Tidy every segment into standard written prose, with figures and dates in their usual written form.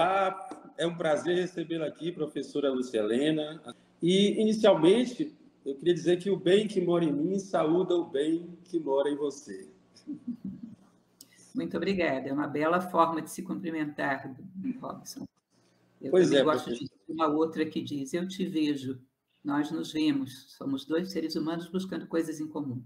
Olá, é um prazer recebê-la aqui, professora Lúcia Helena. E, inicialmente, eu queria dizer que o bem que mora em mim saúda o bem que mora em você. Muito obrigada. É uma bela forma de se cumprimentar, Robson. Eu Pois também é, gosto de professor. uma outra que diz: eu te vejo, nós nos vemos. Somos dois seres humanos buscando coisas em comum.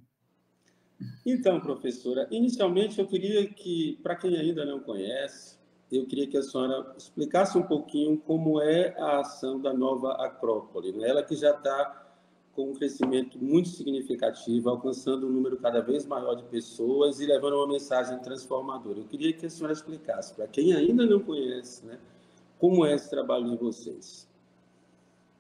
Então, professora, inicialmente eu queria que, para quem ainda não conhece, eu queria que a senhora explicasse um pouquinho como é a ação da Nova Acrópole, né? Ela que já está com um crescimento muito significativo, alcançando um número cada vez maior de pessoas e levando uma mensagem transformadora. Eu queria que a senhora explicasse, para quem ainda não conhece, né, como é esse trabalho de vocês.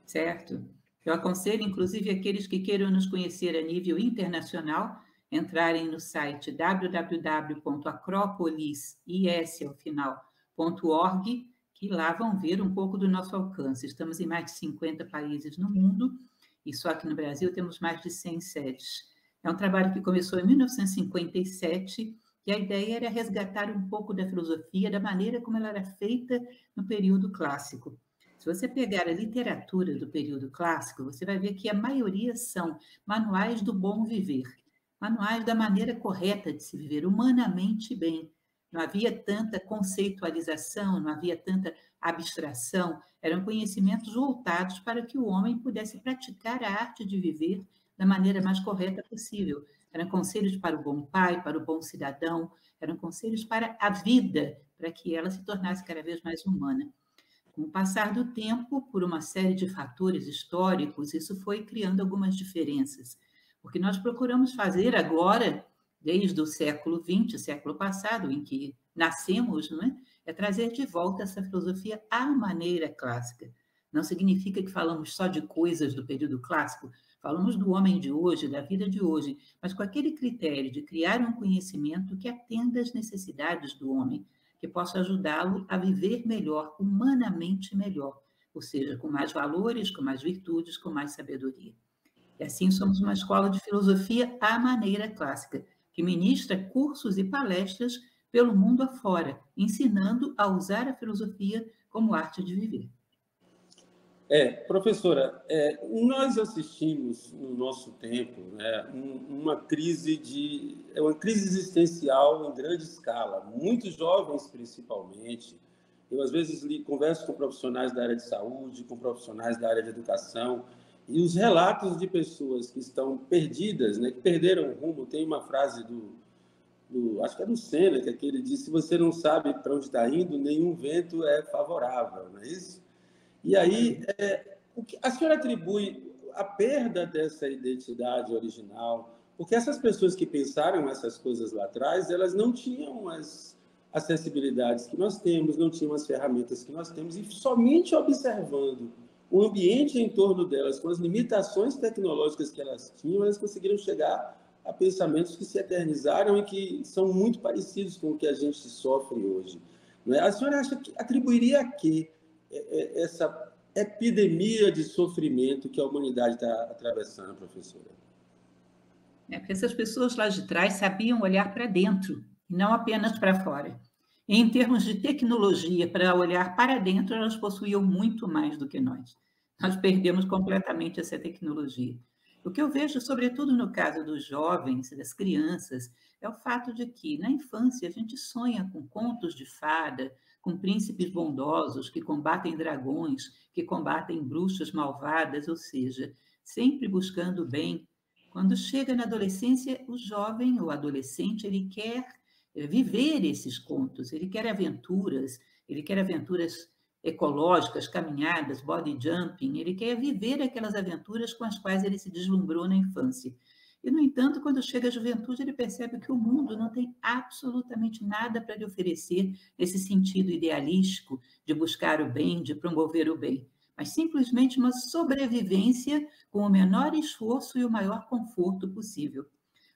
Certo? Eu aconselho, inclusive, aqueles que queiram nos conhecer a nível internacional, entrarem no site www.acropolis.org, que lá vão ver um pouco do nosso alcance. Estamos em mais de 50 países no mundo, e só aqui no Brasil temos mais de 100 sedes. É um trabalho que começou em 1957, e a ideia era resgatar um pouco da filosofia, da maneira como ela era feita no período clássico. Se você pegar a literatura do período clássico, você vai ver que a maioria são manuais do bom viver, manuais da maneira correta de se viver humanamente bem. Não havia tanta conceitualização, não havia tanta abstração, eram conhecimentos voltados para que o homem pudesse praticar a arte de viver da maneira mais correta possível. Eram conselhos para o bom pai, para o bom cidadão, eram conselhos para a vida, para que ela se tornasse cada vez mais humana. Com o passar do tempo, por uma série de fatores históricos, isso foi criando algumas diferenças. O que nós procuramos fazer agora, desde o século XX, século passado, em que nascemos, não é? É trazer de volta essa filosofia à maneira clássica. Não significa que falamos só de coisas do período clássico, falamos do homem de hoje, da vida de hoje, mas com aquele critério de criar um conhecimento que atenda às necessidades do homem, que possa ajudá-lo a viver melhor, humanamente melhor, ou seja, com mais valores, com mais virtudes, com mais sabedoria. E assim somos uma escola de filosofia à maneira clássica, que ministra cursos e palestras pelo mundo afora, ensinando a usar a filosofia como arte de viver. Professora, nós assistimos no nosso tempo, né, uma crise existencial em grande escala, muitos jovens principalmente. Eu às vezes converso com profissionais da área de saúde, com profissionais da área de educação, e os relatos de pessoas que estão perdidas, né, que perderam o rumo. Tem uma frase acho que é do Sêneca, que ele diz: se você não sabe para onde está indo, nenhum vento é favorável, não é isso? E aí, o que a senhora atribui a perda dessa identidade original? Porque essas pessoas que pensaram essas coisas lá atrás, elas não tinham as acessibilidades que nós temos, não tinham as ferramentas que nós temos, e somente observando o ambiente em torno delas, com as limitações tecnológicas que elas tinham, elas conseguiram chegar a pensamentos que se eternizaram e que são muito parecidos com o que a gente sofre hoje. Não é? A senhora acha que atribuiria a quê essa epidemia de sofrimento que a humanidade está atravessando, professora? Porque essas pessoas lá de trás sabiam olhar para dentro, e não apenas para fora. E em termos de tecnologia, para olhar para dentro, elas possuíam muito mais do que nós. Nós perdemos completamente essa tecnologia. O que eu vejo, sobretudo no caso dos jovens, das crianças, é o fato de que, na infância, a gente sonha com contos de fada, com príncipes bondosos que combatem dragões, que combatem bruxas malvadas, ou seja, sempre buscando o bem. Quando chega na adolescência, o jovem ou adolescente, ele quer viver esses contos, ele quer aventuras ecológicas, caminhadas, body jumping, ele quer viver aquelas aventuras com as quais ele se deslumbrou na infância. E, no entanto, quando chega à juventude, ele percebe que o mundo não tem absolutamente nada para lhe oferecer esse sentido idealístico de buscar o bem, de promover o bem, mas simplesmente uma sobrevivência com o menor esforço e o maior conforto possível.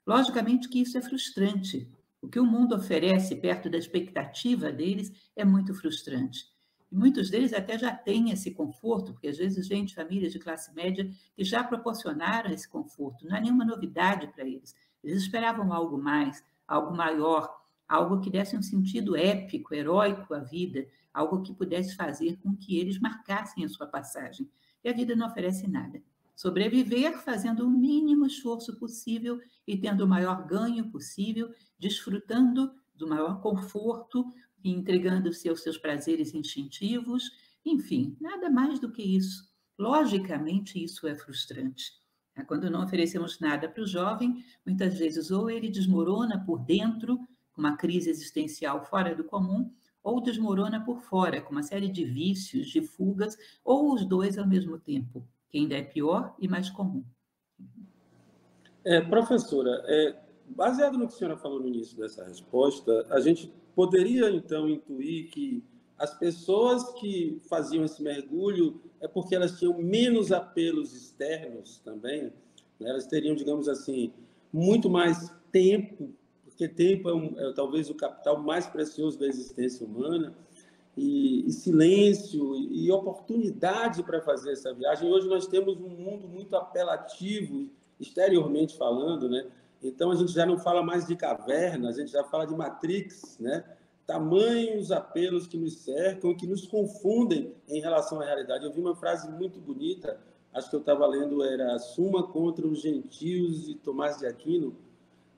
Logicamente que isso é frustrante. O que o mundo oferece perto da expectativa deles é muito frustrante. E muitos deles até já têm esse conforto, porque às vezes vem de famílias de classe média que já proporcionaram esse conforto. Não é nenhuma novidade para eles. Eles esperavam algo mais, algo maior, algo que desse um sentido épico, heróico à vida, algo que pudesse fazer com que eles marcassem a sua passagem. E a vida não oferece nada. Sobreviver fazendo o mínimo esforço possível e tendo o maior ganho possível, desfrutando do maior conforto e entregando-se aos seus prazeres instintivos, enfim, nada mais do que isso. Logicamente, isso é frustrante. Quando não oferecemos nada para o jovem, muitas vezes ou ele desmorona por dentro, com uma crise existencial fora do comum, ou desmorona por fora, com uma série de vícios, de fugas, ou os dois ao mesmo tempo, que ainda é pior e mais comum. Professora, baseado no que a senhora falou no início dessa resposta, a gente poderia, então, intuir que as pessoas que faziam esse mergulho é porque elas tinham menos apelos externos também, né? Elas teriam, digamos assim, muito mais tempo, porque tempo é talvez o capital mais precioso da existência humana, e silêncio e oportunidade para fazer essa viagem. Hoje nós temos um mundo muito apelativo, exteriormente falando, né? Então a gente já não fala mais de caverna, a gente já fala de Matrix, né? Tamanhos apelos que nos cercam e que nos confundem em relação à realidade. Eu vi uma frase muito bonita, acho que eu estava lendo, era Suma contra os Gentios, de Tomás de Aquino,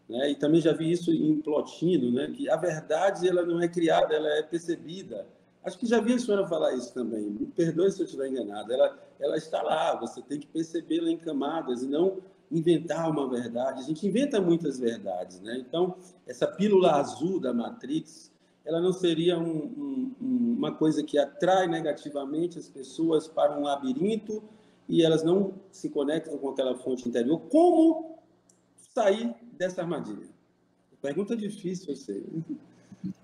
né? E também já vi isso em Plotino, né? Que a verdade ela não é criada, ela é percebida. Acho que já vi a senhora falar isso também. Me perdoe se eu estiver enganado. Ela está lá, você tem que percebê-la em camadas e não inventar uma verdade. A gente inventa muitas verdades, né? Então, essa pílula azul da Matrix, ela não seria uma coisa que atrai negativamente as pessoas para um labirinto e elas não se conectam com aquela fonte interior. Como sair dessa armadilha? Pergunta difícil, eu sei.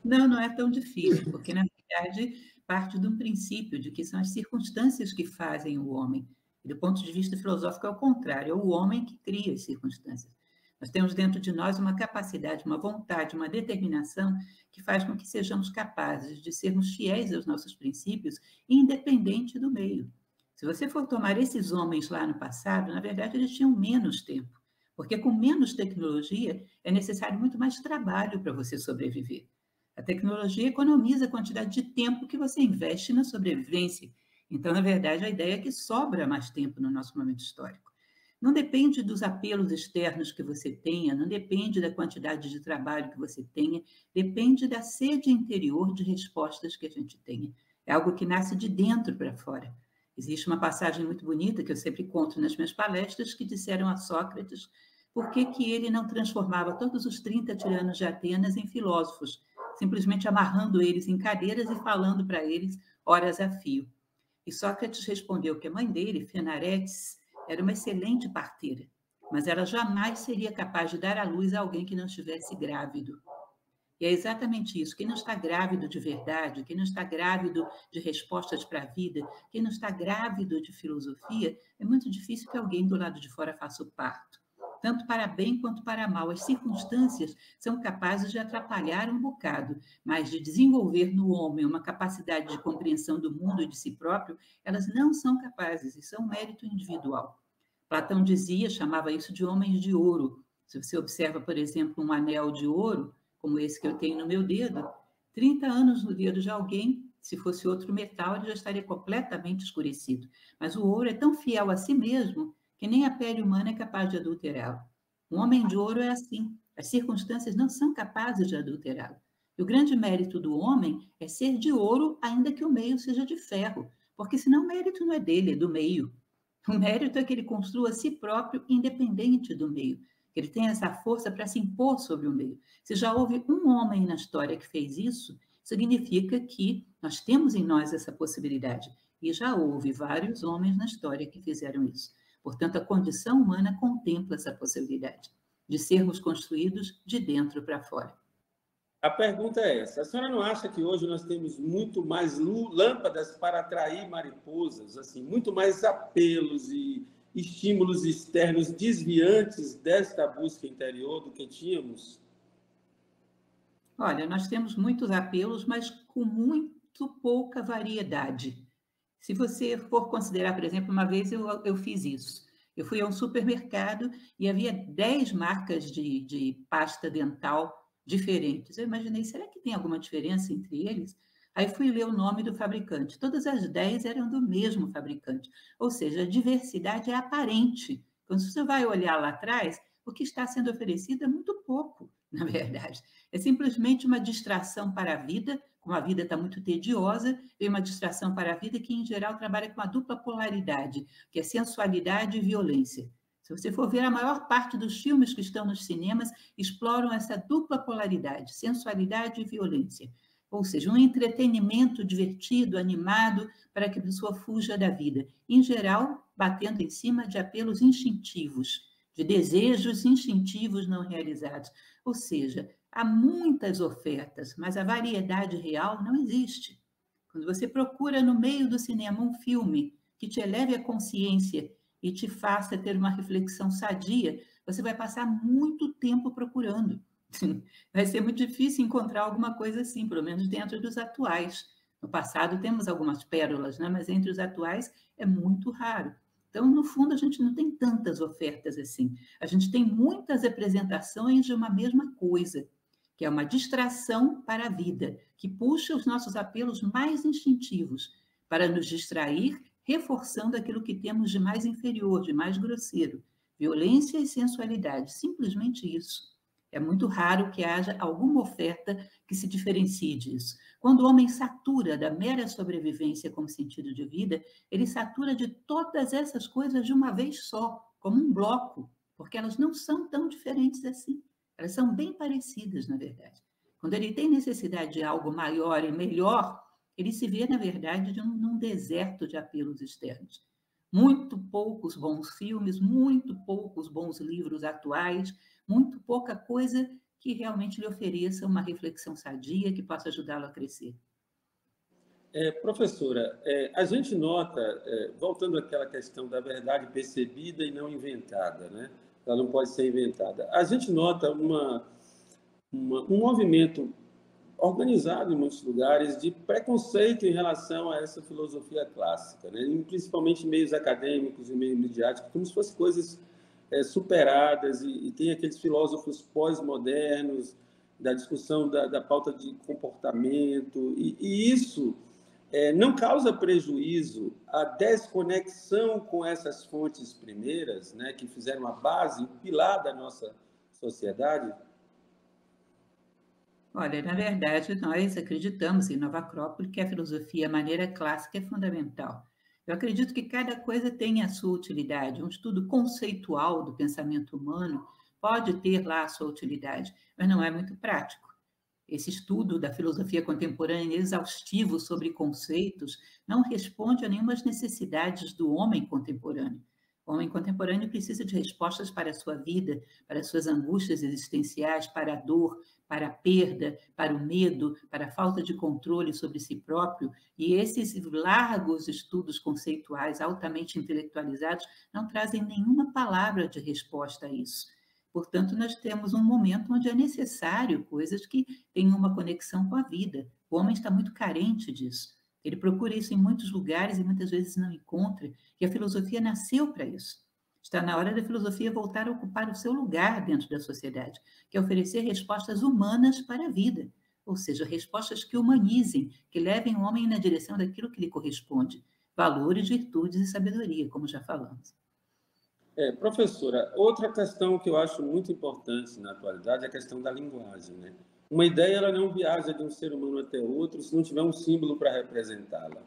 Não, não é tão difícil, porque, na verdade, parte de um princípio de que são as circunstâncias que fazem o homem. E, do ponto de vista filosófico, é o contrário, é o homem que cria as circunstâncias. Nós temos dentro de nós uma capacidade, uma vontade, uma determinação que faz com que sejamos capazes de sermos fiéis aos nossos princípios, independente do meio. Se você for tomar esses homens lá no passado, na verdade, eles tinham menos tempo, porque com menos tecnologia é necessário muito mais trabalho para você sobreviver. A tecnologia economiza a quantidade de tempo que você investe na sobrevivência. Então, na verdade, a ideia é que sobra mais tempo no nosso momento histórico. Não depende dos apelos externos que você tenha, não depende da quantidade de trabalho que você tenha, depende da sede interior de respostas que a gente tenha. É algo que nasce de dentro para fora. Existe uma passagem muito bonita que eu sempre conto nas minhas palestras que disseram a Sócrates por que ele não transformava todos os 30 tiranos de Atenas em filósofos, simplesmente amarrando eles em cadeiras e falando para eles horas a fio. E Sócrates respondeu que a mãe dele, Fenaretes, era uma excelente parteira, mas ela jamais seria capaz de dar à luz a alguém que não estivesse grávido. E é exatamente isso. Quem não está grávido de verdade, quem não está grávido de respostas para a vida, quem não está grávido de filosofia, é muito difícil que alguém do lado de fora faça o parto. Tanto para bem quanto para mal. As circunstâncias são capazes de atrapalhar um bocado, mas de desenvolver no homem uma capacidade de compreensão do mundo e de si próprio, elas não são capazes, isso é um mérito individual. Platão dizia, chamava isso de homens de ouro. Se você observa, por exemplo, um anel de ouro, como esse que eu tenho no meu dedo, 30 anos no dedo de alguém, se fosse outro metal, ele já estaria completamente escurecido. Mas o ouro é tão fiel a si mesmo que nem a pele humana é capaz de adulterá-lo. Um homem de ouro é assim. As circunstâncias não são capazes de adulterá-lo. E o grande mérito do homem é ser de ouro, ainda que o meio seja de ferro, porque senão o mérito não é dele, é do meio. O mérito é que ele construa a si próprio independente do meio, que ele tenha essa força para se impor sobre o meio. Se já houve um homem na história que fez isso, significa que nós temos em nós essa possibilidade. E já houve vários homens na história que fizeram isso. Portanto, a condição humana contempla essa possibilidade de sermos construídos de dentro para fora. A pergunta é essa: a senhora não acha que hoje nós temos muito mais lâmpadas para atrair mariposas, assim, muito mais apelos e estímulos externos desviantes desta busca interior do que tínhamos? Olha, nós temos muitos apelos, mas com muito pouca variedade. Se você for considerar, por exemplo, uma vez eu fiz isso. Eu fui a um supermercado e havia 10 marcas de pasta dental diferentes. Eu imaginei, será que tem alguma diferença entre eles? Aí fui ler o nome do fabricante. Todas as 10 eram do mesmo fabricante. Ou seja, a diversidade é aparente. Quando você vai olhar lá atrás, o que está sendo oferecido é muito pouco, na verdade. É simplesmente uma distração para a vida, como a vida está muito tediosa, é uma distração para a vida que, em geral, trabalha com a dupla polaridade, que é sensualidade e violência. Se você for ver, a maior parte dos filmes que estão nos cinemas exploram essa dupla polaridade, sensualidade e violência. Ou seja, um entretenimento divertido, animado, para que a pessoa fuja da vida. Em geral, batendo em cima de apelos instintivos, de desejos instintivos não realizados. Ou seja, há muitas ofertas, mas a variedade real não existe. Quando você procura no meio do cinema um filme que te eleve a consciência e te faça ter uma reflexão sadia, você vai passar muito tempo procurando. Vai ser muito difícil encontrar alguma coisa assim, pelo menos dentro dos atuais. No passado temos algumas pérolas, né? Mas entre os atuais é muito raro. Então, no fundo, a gente não tem tantas ofertas assim. A gente tem muitas apresentações de uma mesma coisa, que é uma distração para a vida, que puxa os nossos apelos mais instintivos para nos distrair, reforçando aquilo que temos de mais inferior, de mais grosseiro. Violência e sensualidade, simplesmente isso. É muito raro que haja alguma oferta que se diferencie disso. Quando o homem satura da mera sobrevivência como sentido de vida, ele satura de todas essas coisas de uma vez só, como um bloco, porque elas não são tão diferentes assim. Elas são bem parecidas, na verdade. Quando ele tem necessidade de algo maior e melhor, ele se vê, na verdade, num deserto de apelos externos. Muito poucos bons filmes, muito poucos bons livros atuais, muito pouca coisa que realmente lhe ofereça uma reflexão sadia que possa ajudá-lo a crescer. Professora, a gente nota, voltando àquela questão da verdade percebida e não inventada, né? Ela não pode ser inventada. A gente nota um movimento organizado em muitos lugares de preconceito em relação a essa filosofia clássica, né? Principalmente em meios acadêmicos e meios midiáticos, como se fossem coisas superadas, e tem aqueles filósofos pós-modernos da discussão da pauta de comportamento, e isso não causa prejuízo à desconexão com essas fontes primeiras, né, que fizeram a base, o pilar da nossa sociedade? Olha, na verdade, nós acreditamos em Nova Acrópole que a filosofia, a maneira clássica, é fundamental. Eu acredito que cada coisa tem a sua utilidade. Um estudo conceitual do pensamento humano pode ter lá a sua utilidade, mas não é muito prático. Esse estudo da filosofia contemporânea exaustivo sobre conceitos não responde a nenhuma das necessidades do homem contemporâneo. O homem contemporâneo precisa de respostas para a sua vida, para as suas angústias existenciais, para a dor, para a perda, para o medo, para a falta de controle sobre si próprio. E esses largos estudos conceituais, altamente intelectualizados, não trazem nenhuma palavra de resposta a isso. Portanto, nós temos um momento onde é necessário coisas que tenham uma conexão com a vida. O homem está muito carente disso. Ele procura isso em muitos lugares e muitas vezes não encontra, e a filosofia nasceu para isso. Está na hora da filosofia voltar a ocupar o seu lugar dentro da sociedade, que é oferecer respostas humanas para a vida, ou seja, respostas que humanizem, que levem o homem na direção daquilo que lhe corresponde, valores, virtudes e sabedoria, como já falamos. Professora, outra questão que eu acho muito importante na atualidade é a questão da linguagem, né? Uma ideia ela não viaja de um ser humano até outro se não tiver um símbolo para representá-la,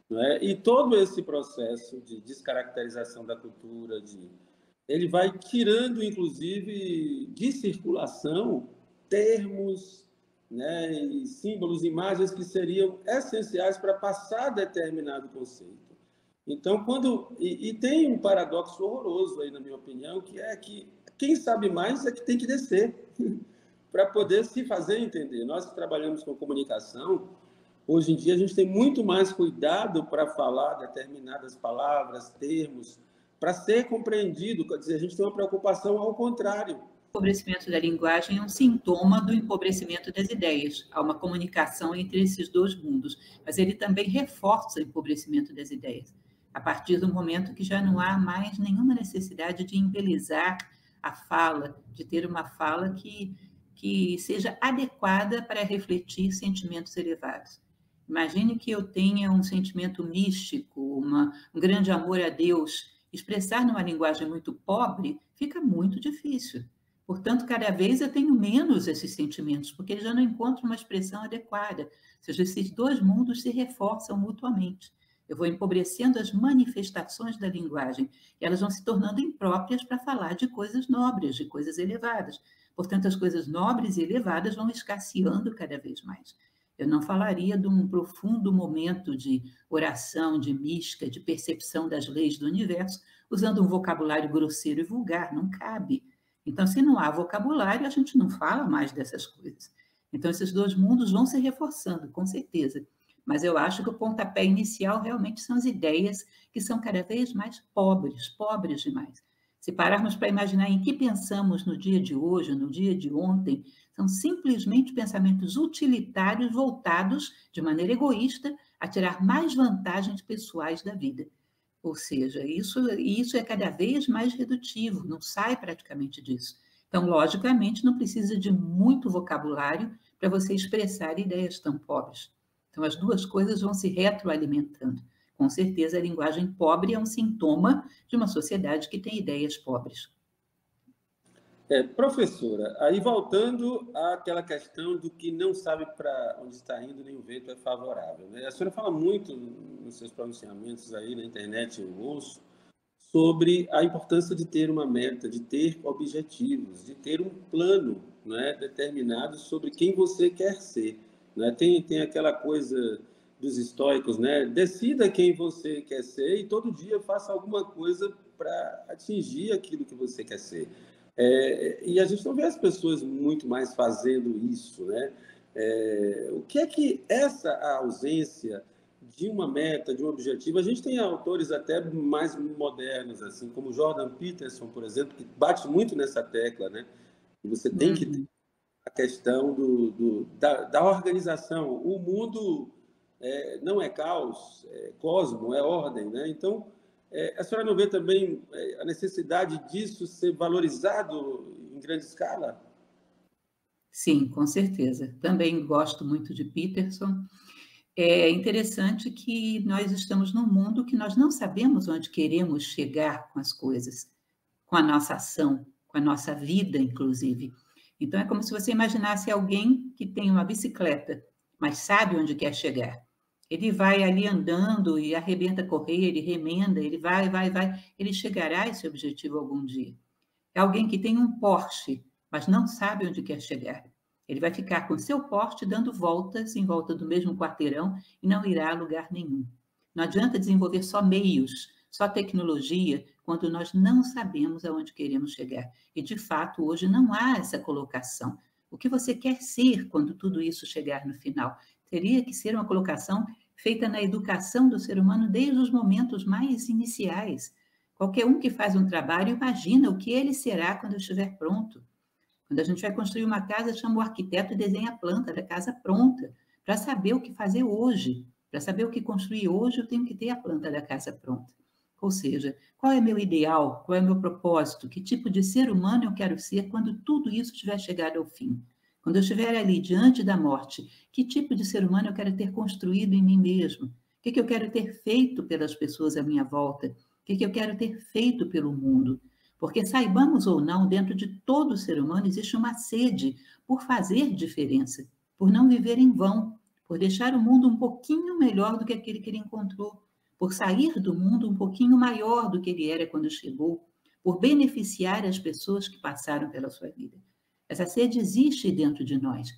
não é? E todo esse processo de descaracterização da cultura, ele vai tirando, inclusive, de circulação termos, né, e símbolos, imagens que seriam essenciais para passar determinado conceito. Então, e tem um paradoxo horroroso aí, na minha opinião, que é que quem sabe mais é que tem que descer para poder se fazer entender. Nós que trabalhamos com comunicação, hoje em dia a gente tem muito mais cuidado para falar determinadas palavras, termos, para ser compreendido. Quer dizer, a gente tem uma preocupação ao contrário. O empobrecimento da linguagem é um sintoma do empobrecimento das ideias. Há uma comunicação entre esses dois mundos, mas ele também reforça o empobrecimento das ideias. A partir do momento que já não há mais nenhuma necessidade de embelezar a fala, de ter uma fala que que seja adequada para refletir sentimentos elevados. Imagine que eu tenha um sentimento místico, um grande amor a Deus. Expressar numa linguagem muito pobre fica muito difícil. Portanto, cada vez eu tenho menos esses sentimentos, porque eles já não encontram uma expressão adequada. Ou seja, esses dois mundos se reforçam mutuamente. Eu vou empobrecendo as manifestações da linguagem, e elas vão se tornando impróprias para falar de coisas nobres, de coisas elevadas. Portanto, as coisas nobres e elevadas vão escasseando cada vez mais. Eu não falaria de um profundo momento de oração, de mística, de percepção das leis do universo, usando um vocabulário grosseiro e vulgar, não cabe. Então, se não há vocabulário, a gente não fala mais dessas coisas. Então, esses dois mundos vão se reforçando, com certeza. Mas eu acho que o pontapé inicial realmente são as ideias que são cada vez mais pobres, pobres demais. Se pararmos para imaginar em que pensamos no dia de hoje, no dia de ontem, são simplesmente pensamentos utilitários voltados, de maneira egoísta, a tirar mais vantagens pessoais da vida. Ou seja, isso é cada vez mais redutivo, não sai praticamente disso. Então, logicamente, não precisa de muito vocabulário para você expressar ideias tão pobres. Então, as duas coisas vão se retroalimentando. Com certeza, a linguagem pobre é um sintoma de uma sociedade que tem ideias pobres. Professora, aí voltando àquela questão do que não sabe para onde está indo, nem o vento é favorável, né? A senhora fala muito nos seus pronunciamentos aí na internet, eu ouço, sobre a importância de ter uma meta, de ter objetivos, de ter um plano, né, determinado sobre quem você quer ser. Né? Tem aquela coisa dos estoicos, né? Decida quem você quer ser e todo dia faça alguma coisa para atingir aquilo que você quer ser. E a gente não vê as pessoas muito mais fazendo isso, né? O que é que essa ausência de uma meta, de um objetivo, a gente tem autores até mais modernos, assim, como Jordan Peterson, por exemplo, que bate muito nessa tecla, né? Você tem que ter a questão da organização. O mundo não é caos, é cosmo, é ordem, né? Então, a senhora não vê também a necessidade disso ser valorizado em grande escala? Sim, com certeza. Também gosto muito de Peterson. É interessante que nós estamos num mundo que nós não sabemos onde queremos chegar com as coisas, com a nossa ação, com a nossa vida, inclusive. Então, é como se você imaginasse alguém que tem uma bicicleta, mas sabe onde quer chegar. Ele vai ali andando e arrebenta a correia, ele remenda, ele vai, ele chegará a esse objetivo algum dia. É alguém que tem um Porsche, mas não sabe onde quer chegar. Ele vai ficar com seu Porsche dando voltas em volta do mesmo quarteirão e não irá a lugar nenhum. Não adianta desenvolver só meios, só tecnologia, quando nós não sabemos aonde queremos chegar. E, de fato, hoje não há essa colocação. O que você quer ser quando tudo isso chegar no final? Teria que ser uma colocação feita na educação do ser humano desde os momentos mais iniciais. Qualquer um que faz um trabalho imagina o que ele será quando estiver pronto. Quando a gente vai construir uma casa, chama o arquiteto e desenha a planta da casa pronta, para saber o que fazer hoje. Para saber o que construir hoje, eu tenho que ter a planta da casa pronta. Ou seja, qual é meu ideal? Qual é meu propósito? Que tipo de ser humano eu quero ser quando tudo isso tiver chegado ao fim? Quando eu estiver ali diante da morte, que tipo de ser humano eu quero ter construído em mim mesmo? O que eu quero ter feito pelas pessoas à minha volta? O que eu quero ter feito pelo mundo? Porque, saibamos ou não, dentro de todo ser humano existe uma sede por fazer diferença, por não viver em vão, por deixar o mundo um pouquinho melhor do que aquele que ele encontrou, por sair do mundo um pouquinho maior do que ele era quando chegou, por beneficiar as pessoas que passaram pela sua vida. Essa sede existe dentro de nós.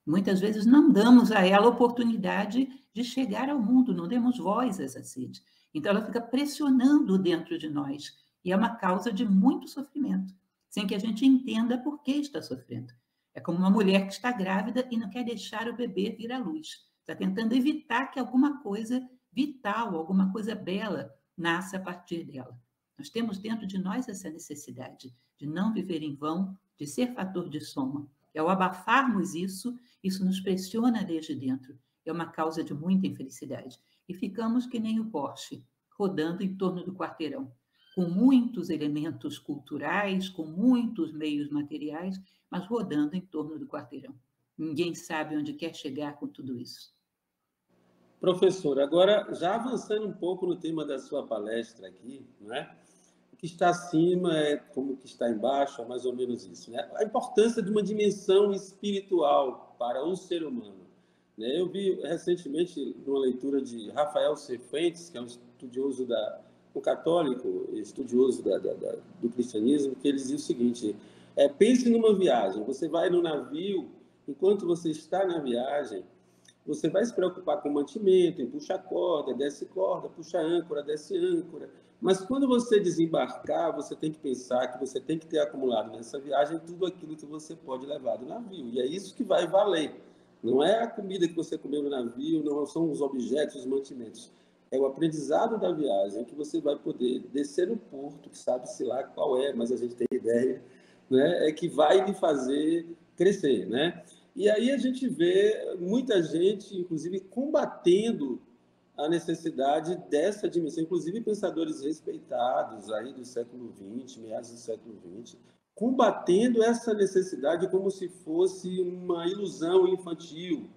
Muitas vezes não damos a ela a oportunidade de chegar ao mundo, não demos voz a essa sede. Então ela fica pressionando dentro de nós e é uma causa de muito sofrimento, sem que a gente entenda por que está sofrendo. É como uma mulher que está grávida e não quer deixar o bebê vir à luz. Está tentando evitar que alguma coisa vital, alguma coisa bela nasça a partir dela. Nós temos dentro de nós essa necessidade de não viver em vão, de ser fator de soma. E ao abafarmos isso, isso nos pressiona desde dentro. É uma causa de muita infelicidade. E ficamos que nem o Porsche, rodando em torno do quarteirão, com muitos elementos culturais, com muitos meios materiais, mas rodando em torno do quarteirão. Ninguém sabe onde quer chegar com tudo isso. Professor, agora, já avançando um pouco no tema da sua palestra aqui, não é? O que está acima é como o que está embaixo, é mais ou menos isso, né? A importância de uma dimensão espiritual para o ser humano, né? Eu vi recentemente uma leitura de Rafael Cifuentes, que é um estudioso um católico, estudioso do cristianismo, que ele dizia o seguinte: pense numa viagem, você vai no navio, enquanto você está na viagem, você vai se preocupar com mantimento, em puxa corda, puxa âncora, desce âncora. Mas quando você desembarcar, você tem que pensar que você tem que ter acumulado nessa viagem tudo aquilo que você pode levar do navio. E é isso que vai valer. Não é a comida que você comeu no navio, não são os objetos, os mantimentos. É o aprendizado da viagem que você vai poder descer no porto, que sabe-se lá qual é, mas a gente tem ideia, né? É que vai lhe fazer crescer, né? E aí a gente vê muita gente, inclusive, combatendo a necessidade dessa dimensão, inclusive pensadores respeitados aí do século XX, meados do século XX, combatendo essa necessidade como se fosse uma ilusão infantil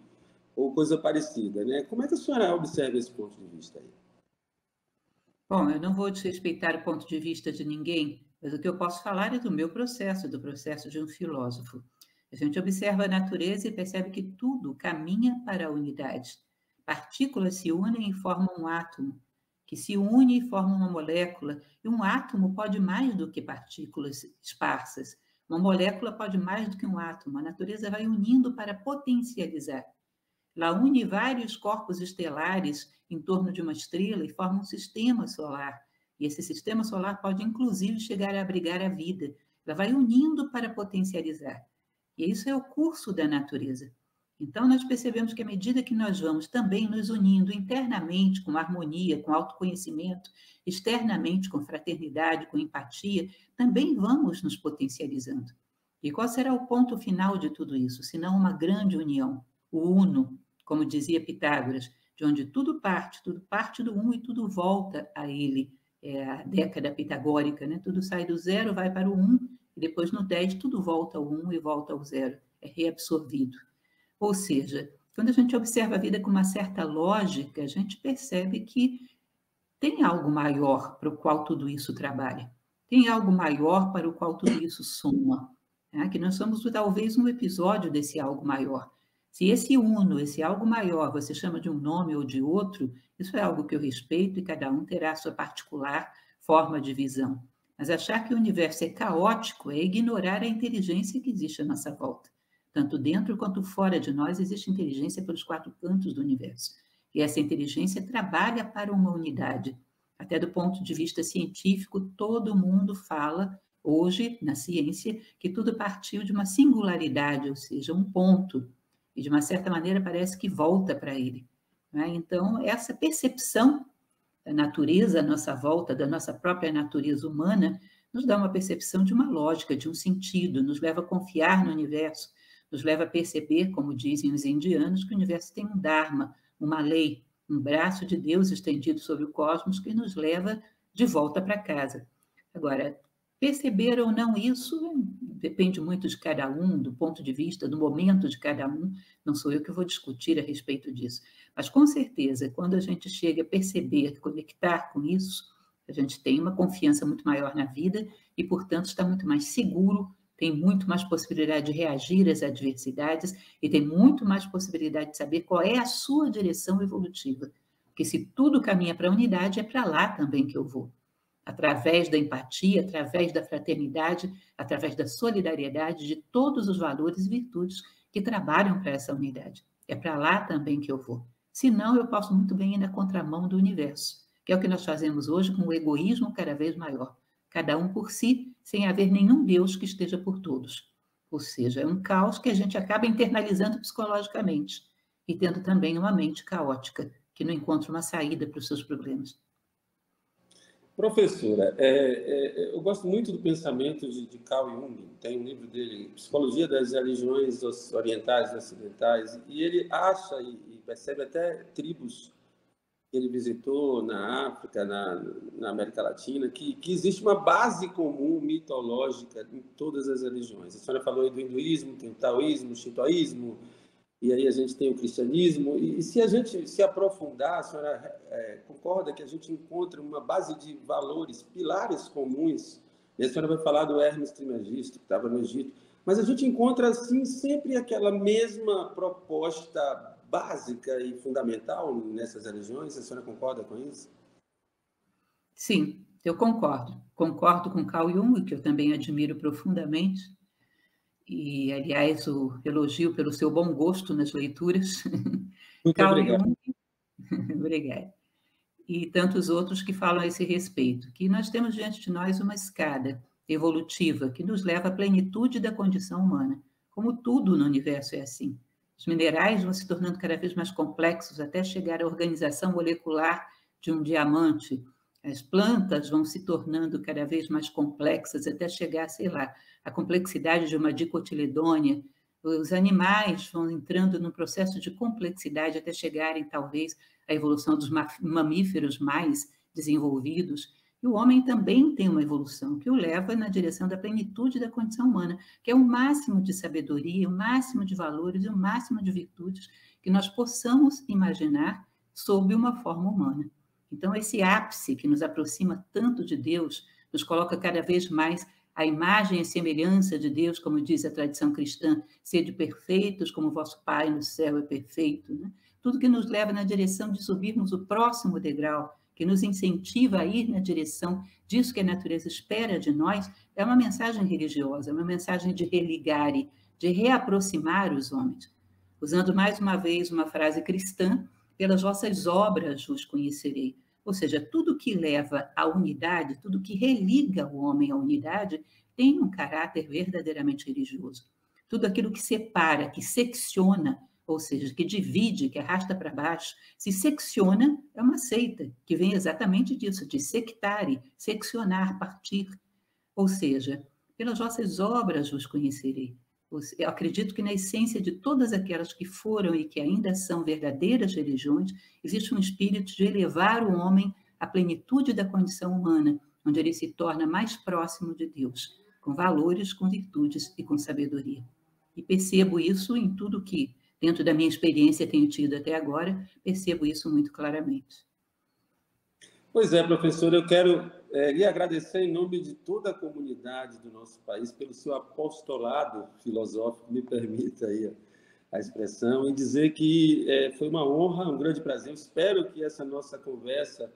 ou coisa parecida, né? Como é que a senhora observa esse ponto de vista aí? Bom, eu não vou desrespeitar o ponto de vista de ninguém, mas o que eu posso falar é do meu processo, do processo de um filósofo. A gente observa a natureza e percebe que tudo caminha para a unidade. Partículas se unem e formam um átomo, que se une e forma uma molécula, e um átomo pode mais do que partículas esparsas. Uma molécula pode mais do que um átomo. A natureza vai unindo para potencializar. Ela une vários corpos estelares em torno de uma estrela e forma um sistema solar. E esse sistema solar pode, inclusive, chegar a abrigar a vida. Ela vai unindo para potencializar. E isso é o curso da natureza. Então, nós percebemos que à medida que nós vamos também nos unindo internamente com harmonia, com autoconhecimento, externamente com fraternidade, com empatia, também vamos nos potencializando. E qual será o ponto final de tudo isso, se não uma grande união, o uno, como dizia Pitágoras, de onde tudo parte do um e tudo volta a ele. É a década pitagórica, né? Tudo sai do zero, vai para o um, e depois no 10 tudo volta ao 1 e volta ao 0, é reabsorvido. Ou seja, quando a gente observa a vida com uma certa lógica, a gente percebe que tem algo maior para o qual tudo isso trabalha, tem algo maior para o qual tudo isso soma, né? Que nós somos talvez um episódio desse algo maior. Se esse uno, esse algo maior, você chama de um nome ou de outro, isso é algo que eu respeito e cada um terá a sua particular forma de visão. Mas achar que o universo é caótico é ignorar a inteligência que existe à nossa volta. Tanto dentro quanto fora de nós existe inteligência pelos 4 cantos do universo. E essa inteligência trabalha para uma unidade. Até do ponto de vista científico, todo mundo fala, hoje, na ciência, que tudo partiu de uma singularidade, ou seja, um ponto. E, de uma certa maneira, parece que volta para ele, né? Então, essa percepção da natureza à nossa volta, da nossa própria natureza humana, nos dá uma percepção de uma lógica, de um sentido, nos leva a confiar no universo, nos leva a perceber, como dizem os indianos, que o universo tem um dharma, uma lei, um braço de Deus estendido sobre o cosmos que nos leva de volta para casa. Agora, perceber ou não isso depende muito de cada um, do ponto de vista, do momento de cada um. Não sou eu que vou discutir a respeito disso. Mas, com certeza, quando a gente chega a perceber, conectar com isso, a gente tem uma confiança muito maior na vida e, portanto, está muito mais seguro, tem muito mais possibilidade de reagir às adversidades e tem muito mais possibilidade de saber qual é a sua direção evolutiva. Porque se tudo caminha para a unidade, é para lá também que eu vou. Através da empatia, através da fraternidade, através da solidariedade, de todos os valores e virtudes que trabalham para essa unidade. É para lá também que eu vou. Senão, eu posso muito bem ir na contramão do universo, que é o que nós fazemos hoje com o egoísmo cada vez maior. Cada um por si, sem haver nenhum Deus que esteja por todos. Ou seja, é um caos que a gente acaba internalizando psicologicamente e tendo também uma mente caótica, que não encontra uma saída para os seus problemas. Professora, eu gosto muito do pensamento de Carl Jung. Tem um livro dele, Psicologia das Religiões Orientais e Ocidentais, e ele acha e percebe até tribos que ele visitou na África, na América Latina, que existe uma base comum mitológica em todas as religiões. A senhora falou aí do hinduísmo, tem o taoísmo, o shintoísmo, e aí a gente tem o cristianismo. E se a gente se aprofundar, a senhora concorda que a gente encontra uma base de valores, pilares comuns? E a senhora vai falar do Hermes Trismegisto, que estava no Egito, mas a gente encontra, assim, sempre aquela mesma proposta básica e fundamental nessas religiões. A senhora concorda com isso? Sim, eu concordo. Concordo com Carl Jung, que eu também admiro profundamente. E, aliás, o elogio pelo seu bom gosto nas leituras. Muito Carl obrigado. Jung, obrigada. E tantos outros que falam a esse respeito, que nós temos diante de nós uma escada evolutiva que nos leva à plenitude da condição humana. Como tudo no universo é assim. Os minerais vão se tornando cada vez mais complexos até chegar à organização molecular de um diamante. As plantas vão se tornando cada vez mais complexas até chegar, sei lá, à complexidade de uma dicotiledônia. Os animais vão entrando num processo de complexidade até chegarem, talvez, à evolução dos mamíferos mais desenvolvidos. E o homem também tem uma evolução que o leva na direção da plenitude da condição humana, que é o máximo de sabedoria, o máximo de valores e o máximo de virtudes que nós possamos imaginar sob uma forma humana. Então, esse ápice que nos aproxima tanto de Deus, nos coloca cada vez mais a imagem e semelhança de Deus, como diz a tradição cristã, sede perfeitos como vosso Pai no céu é perfeito, né? Tudo que nos leva na direção de subirmos o próximo degrau, que nos incentiva a ir na direção disso que a natureza espera de nós, é uma mensagem religiosa, é uma mensagem de religare, de reaproximar os homens. Usando mais uma vez uma frase cristã, pelas vossas obras vos conhecerei. Ou seja, tudo que leva à unidade, tudo que religa o homem à unidade, tem um caráter verdadeiramente religioso. Tudo aquilo que separa, que secciona, ou seja, que divide, que arrasta para baixo, se secciona, é uma seita, que vem exatamente disso, de sectare, seccionar, partir. Ou seja, pelas vossas obras vos conhecerei. Eu acredito que na essência de todas aquelas que foram e que ainda são verdadeiras religiões, existe um espírito de elevar o homem à plenitude da condição humana, onde ele se torna mais próximo de Deus, com valores, com virtudes e com sabedoria. E percebo isso em tudo que, dentro da minha experiência, tenho tido até agora, percebo isso muito claramente. Pois é, professor, eu quero lhe agradecer em nome de toda a comunidade do nosso país pelo seu apostolado filosófico, me permita aí a expressão, e dizer que foi uma honra, um grande prazer. Eu espero que essa nossa conversa,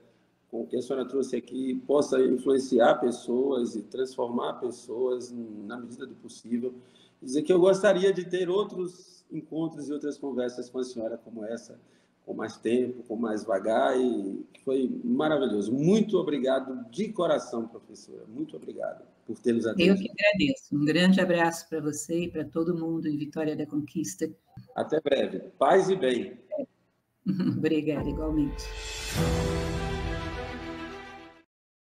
com o que a senhora trouxe aqui, possa influenciar pessoas e transformar pessoas na medida do possível. Dizer que eu gostaria de ter outros encontros e outras conversas com a senhora como essa, com mais tempo, com mais vagar, e foi maravilhoso. Muito obrigado de coração, professora. Muito obrigado por ter nos atendido. Eu que agradeço. Um grande abraço para você e para todo mundo em Vitória da Conquista. Até breve. Paz e bem. Obrigada, igualmente.